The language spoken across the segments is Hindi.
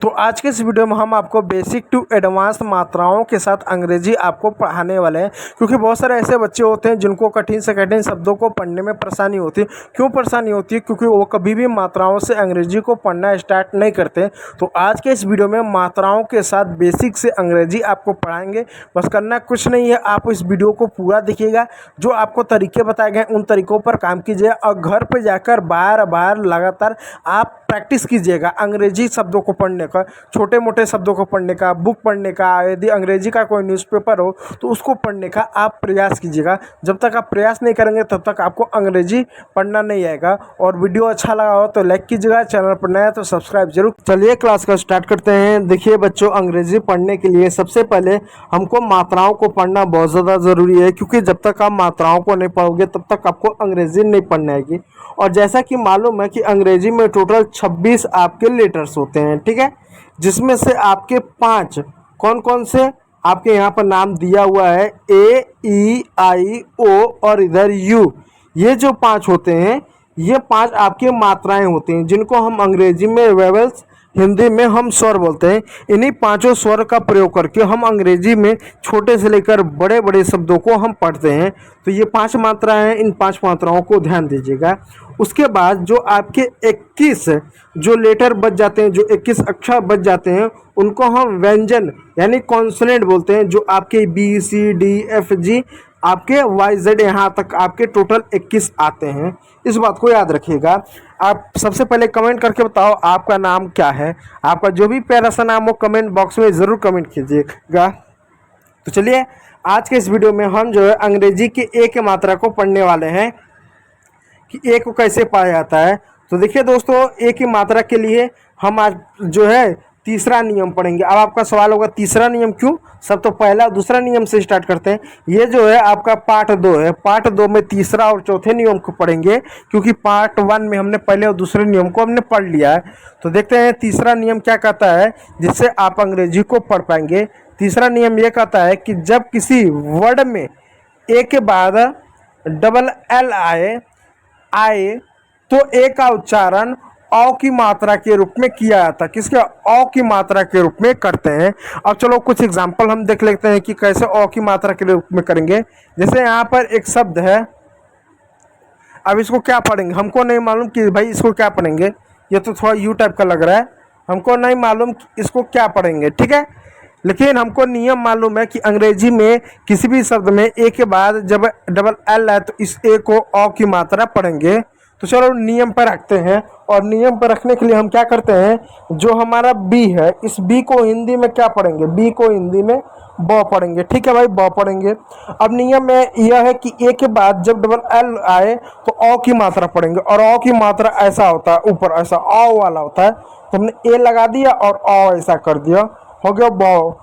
तो आज के इस वीडियो में हम आपको बेसिक टू एडवांस मात्राओं के साथ अंग्रेजी आपको पढ़ाने वाले हैं, क्योंकि बहुत सारे ऐसे बच्चे होते हैं जिनको कठिन से कठिन शब्दों को पढ़ने में परेशानी होती है। क्यों परेशानी होती है? क्योंकि वो कभी भी मात्राओं से अंग्रेजी को पढ़ना स्टार्ट नहीं करते। तो आज के इस वीडियो में मात्राओं के साथ बेसिक से अंग्रेजी आपको पढ़ाएंगे। बस करना कुछ नहीं है, आप इस वीडियो को पूरा देखिएगा। जो आपको तरीके बताए गए उन तरीक़ों पर काम कीजिए और घर पर जाकर बार बार लगातार आप प्रैक्टिस कीजिएगा अंग्रेजी शब्दों को पढ़ने का, छोटे मोटे शब्दों को पढ़ने का, बुक पढ़ने का। यदि अंग्रेजी का कोई न्यूज़पेपर हो तो उसको पढ़ने का आप प्रयास कीजिएगा। जब तक आप प्रयास नहीं करेंगे तब तक आपको अंग्रेजी पढ़ना नहीं आएगा। और वीडियो अच्छा लगा हो तो लाइक कीजिएगा, चैनल पर नया तो सब्सक्राइब जरूर। चलिए क्लास का स्टार्ट करते हैं। देखिए बच्चों, अंग्रेजी पढ़ने के लिए सबसे पहले हमको मात्राओं को पढ़ना बहुत ज़्यादा ज़रूरी है, क्योंकि जब तक आप मात्राओं को नहीं पढ़ोगे तब तक आपको अंग्रेजी नहीं पढ़नी आएगी। और जैसा कि मालूम है कि अंग्रेजी में टोटल 26 आपके लेटर्स होते हैं, ठीक है, जिसमें से आपके 5 कौन कौन से आपके यहाँ पर नाम दिया हुआ है, ए, ई, आई, ओ और इधर यू। ये जो 5 होते हैं, ये 5 आपकी मात्राएं होती हैं, जिनको हम अंग्रेजी में वेवल्स, हिंदी में हम स्वर बोलते हैं। इन्हीं 5 स्वर का प्रयोग करके हम अंग्रेजी में छोटे से लेकर बड़े बड़े शब्दों को हम पढ़ते हैं। तो ये 5 मात्राएं हैं, इन 5 मात्राओं को ध्यान दीजिएगा। उसके बाद जो आपके 21 जो लेटर बच जाते हैं, जो 21 अक्षर बच जाते हैं, उनको हम व्यंजन यानी कॉन्सोनेंट बोलते हैं। जो आपके बी, सी, डी, एफ, जी, आपके वाई, जेड, यहाँ तक आपके टोटल 21 आते हैं। इस बात को याद रखिएगा। आप सबसे पहले कमेंट करके बताओ आपका नाम क्या है। आपका जो भी प्यारा सा नाम हो कमेंट बॉक्स में ज़रूर कमेंट कीजिएगा। तो चलिए आज के इस वीडियो में हम जो है अंग्रेजी की ए की मात्रा को पढ़ने वाले हैं कि ए को कैसे पढ़ा जाता है। तो देखिए दोस्तों, ए की मात्रा के लिए हम आज जो है तीसरा नियम पढ़ेंगे। अब आपका सवाल होगा तीसरा नियम क्यों? सब तो पहला दूसरा नियम से स्टार्ट करते हैं। ये जो है आपका पार्ट 2 है। पार्ट 2 में तीसरा और चौथे नियम को पढ़ेंगे, क्योंकि पार्ट 1 में हमने पहले और दूसरे नियम को हमने पढ़ लिया है। तो देखते हैं तीसरा नियम क्या कहता है जिससे आप अंग्रेजी को पढ़ पाएंगे। तीसरा नियम ये कहता है कि जब किसी वर्ड में ए के बाद डबल एल आए तो ए का उच्चारण औ की मात्रा के रूप में किया जाता है। किसके? औ की मात्रा के रूप में करते हैं। अब चलो कुछ एग्जांपल हम देख लेते हैं कि कैसे औ की मात्रा के रूप में करेंगे। जैसे यहाँ पर एक शब्द है, अब इसको क्या पढ़ेंगे हमको नहीं मालूम कि भाई इसको क्या पढ़ेंगे। ये तो थोड़ा यू टाइप का लग रहा है, हमको नहीं मालूम कि इसको क्या पढ़ेंगे, ठीक है। लेकिन हमको नियम मालूम है कि अंग्रेजी में किसी भी शब्द में ए के बाद जब डबल एल है तो इस ए को औ की मात्रा पढ़ेंगे। तो चलो नियम पर रखते हैं, और नियम पर रखने के लिए हम क्या करते हैं, जो हमारा बी है इस बी को हिंदी में क्या पढ़ेंगे, बी को हिंदी में ब पढ़ेंगे, ठीक है भाई, ब पढ़ेंगे। अब नियम में यह है कि ए के बाद जब डबल एल आए तो औ की मात्रा पढ़ेंगे, और औ की मात्रा ऐसा होता है, ऊपर ऐसा औ वाला होता है। तो हमने ए लगा दिया और औ ऐसा कर दिया, हो गया ब।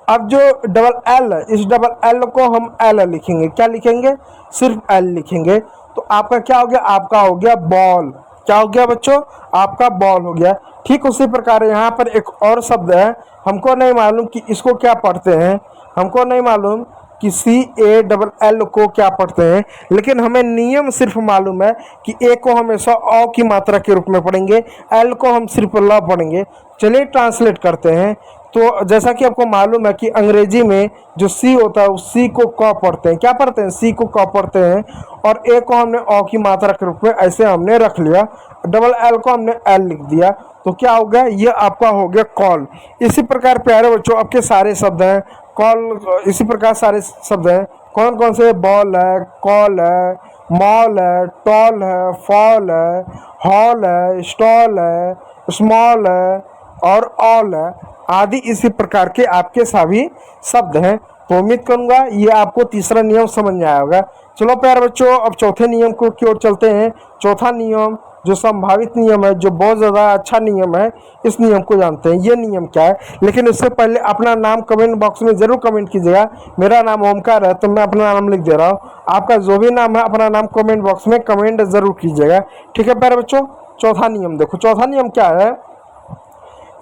अब जो डबल एल है, इस डबल एल को हम एल लिखेंगे। क्या लिखेंगे? सिर्फ एल लिखेंगे। तो आपका क्या हो गया? आपका हो गया बॉल। क्या हो गया बच्चों? आपका बॉल हो गया। ठीक उसी प्रकार यहाँ पर एक और शब्द है, हमको नहीं मालूम कि इसको क्या पढ़ते हैं, हमको नहीं मालूम कि सी ए डबल एल को क्या पढ़ते हैं, लेकिन हमें नियम सिर्फ मालूम है कि ए को हमेशा औ की मात्रा के रूप में पढ़ेंगे, एल को हम सिर्फ ल पढ़ेंगे। चलिए ट्रांसलेट करते हैं। तो जैसा कि आपको मालूम है कि अंग्रेजी में जो सी होता है उस सी को क पढ़ते हैं। क्या पढ़ते हैं? सी को क पढ़ते हैं। और ए को हमने औ की मात्रा के रूप में ऐसे हमने रख लिया, डबल एल को हमने एल लिख दिया। तो क्या हो गया? ये आपका हो गया कॉल। इसी प्रकार प्यारे बच्चों आपके सारे शब्द हैं कॉल, इसी प्रकार सारे शब्द हैं। कौन कौन से? बॉल है, कॉल है, मॉल है, टॉल है, फॉल है, हॉल है, स्टॉल है, स्मॉल है और ऑल है आदि। इसी प्रकार के आपके सभी शब्द हैं। तो उम्मीद करूंगा ये आपको तीसरा नियम समझ में आया होगा। चलो प्यारे बच्चों, अब चौथे नियम को की ओर चलते हैं। चौथा नियम जो संभावित नियम है, जो बहुत ज़्यादा अच्छा नियम है, इस नियम को जानते हैं। ये नियम क्या है? लेकिन उससे पहले अपना नाम कमेंट बॉक्स में ज़रूर कमेंट कीजिएगा। मेरा नाम ओमकार है तो मैं अपना नाम लिख दे रहा हूँ। आपका जो भी नाम है अपना नाम कमेंट बॉक्स में कमेंट ज़रूर कीजिएगा, ठीक है प्यारे बच्चों। चौथा नियम देखो, चौथा नियम क्या है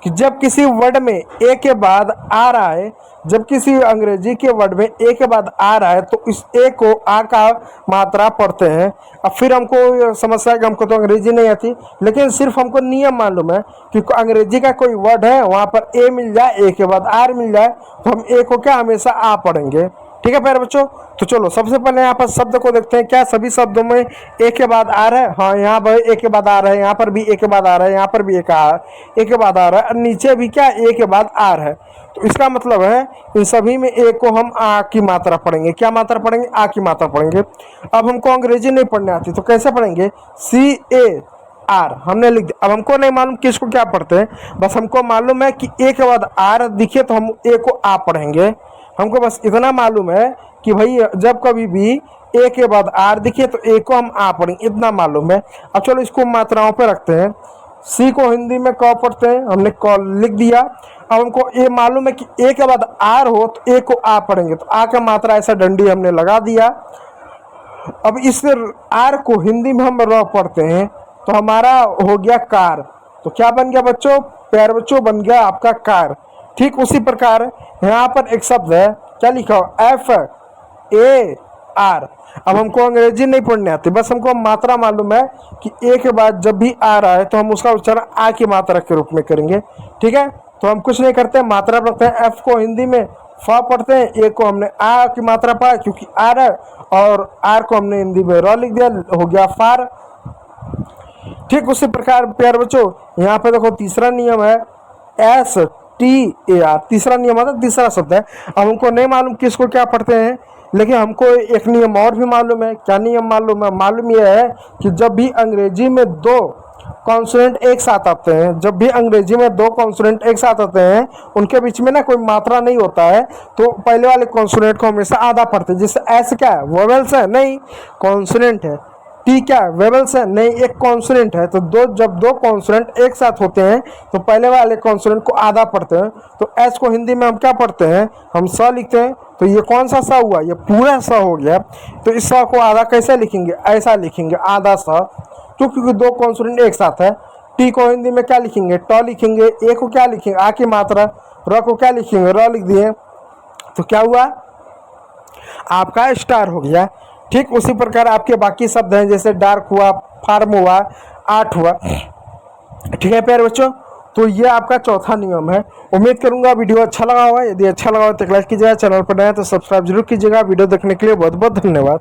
कि जब किसी वर्ड में ए के बाद आ रहा है, जब किसी अंग्रेजी के वर्ड में ए के बाद आ रहा है तो इस ए को आ का मात्रा पढ़ते हैं। अब फिर हमको समस्या है कि हमको तो अंग्रेजी नहीं आती, लेकिन सिर्फ हमको नियम मालूम है कि अंग्रेजी का कोई वर्ड है वहाँ पर ए मिल जाए, ए के बाद आर मिल जाए, तो हम ए को क्या हमेशा आ पढ़ेंगे। ठीक है प्यारे बच्चों, तो चलो सबसे पहले यहाँ पर शब्द को देखते हैं। क्या सभी शब्दों में ए के बाद आ रहा है? हाँ, यहाँ पर ए के बाद आ रहा है, यहाँ पर भी ए के बाद आ रहा है, यहाँ पर भी ए के बाद आ रहा है, और नीचे भी क्या ए के बाद आ रहा है। तो इसका मतलब है इन सभी में ए को हम आ की मात्रा पढ़ेंगे। क्या मात्रा पढ़ेंगे? आ की मात्रा पढ़ेंगे। अब हमको अंग्रेजी नहीं पढ़ने आती तो कैसे पढ़ेंगे? CAR हमने लिख दिया। अब हमको नहीं मालूम कि इसको क्या पढ़ते हैं, बस हमको मालूम है कि ए के बाद आर दिखे तो हम ए को आ पढ़ेंगे। हमको बस इतना मालूम है कि भाई जब कभी भी ए के बाद आर दिखे तो ए को हम आ पढ़ेंगे, इतना मालूम है। अब चलो इसको मात्राओं पे रखते हैं। सी को हिंदी में क पढ़ते हैं, हमने क लिख दिया। अब हमको ये मालूम है कि ए के बाद आर हो तो ए को आ पढ़ेंगे, तो आ का मात्रा ऐसा डंडी हमने लगा दिया। अब इस आर को हिंदी में हम र पढ़ते हैं तो हमारा हो गया कार। तो क्या बन गया बच्चों? प्यारे बच्चों, बन गया आपका कार। ठीक उसी प्रकार यहाँ पर एक शब्द है, क्या लिखा हो? FAR। अब हमको अंग्रेजी नहीं पढ़ने आती, बस हमको मात्रा मालूम है कि ए के बाद जब भी आ रहा है तो हम उसका उच्चारण आ की मात्रा के रूप में करेंगे। ठीक है, तो हम कुछ नहीं करते, मात्रा पढ़ते हैं। एफ को हिंदी में फ पढ़ते हैं, ए को हमने आ की मात्रा पढ़ा क्योंकि आ रहा है, और आर को हमने हिंदी में र लिख दिया, हो गया फार। ठीक उसी प्रकार प्यारे बच्चों यहाँ पे देखो तीसरा नियम है STAR। तीसरा नियम आता है, तीसरा शब्द है। अब हमको नहीं मालूम कि इसको क्या पढ़ते हैं, लेकिन हमको एक नियम और भी मालूम है। क्या नियम मालूम है? मालूम यह है कि जब भी अंग्रेजी में दो कॉन्सोनेंट एक साथ आते हैं, जब भी अंग्रेजी में दो कॉन्सोनेंट एक साथ आते हैं, उनके बीच में ना कोई मात्रा नहीं होता है, तो पहले वाले कॉन्सोनेंट को हमेशा आधा पढ़ते हैं। जैसे एस क्या है? वोवेल्स है? नहीं, कॉन्सोनेंट है। टी क्या है? वेवल्स है? नहीं, एक कॉन्सोनेंट है। तो जब दो कॉन्सोनेंट एक साथ होते हैं तो पहले वाले कॉन्सोनेंट को आधा पढ़ते हैं। तो एस को हिंदी में हम क्या पढ़ते हैं? हम स लिखते हैं। तो ये कौन सा स हुआ? ये पूरा स हो गया। तो इस स को आधा कैसे लिखेंगे? ऐसा लिखेंगे, आधा स, क्योंकि दो कॉन्सोनेंट एक साथ है। टी को हिंदी में क्या लिखेंगे? ट लिखेंगे। ए को क्या लिखेंगे? आ की मात्रा। र को क्या लिखेंगे? र लिख दिए। तो क्या हुआ? आपका स्टार हो गया। ठीक उसी प्रकार आपके बाकी शब्द हैं, जैसे डार्क हुआ, फार्म हुआ, आर्ट हुआ। ठीक है प्यारे बच्चों, तो ये आपका चौथा नियम है। उम्मीद करूंगा वीडियो अच्छा लगा होगा। यदि अच्छा लगा हो तो लाइक कीजिएगा, चैनल पर नया तो सब्सक्राइब जरूर कीजिएगा। वीडियो देखने के लिए बहुत बहुत धन्यवाद।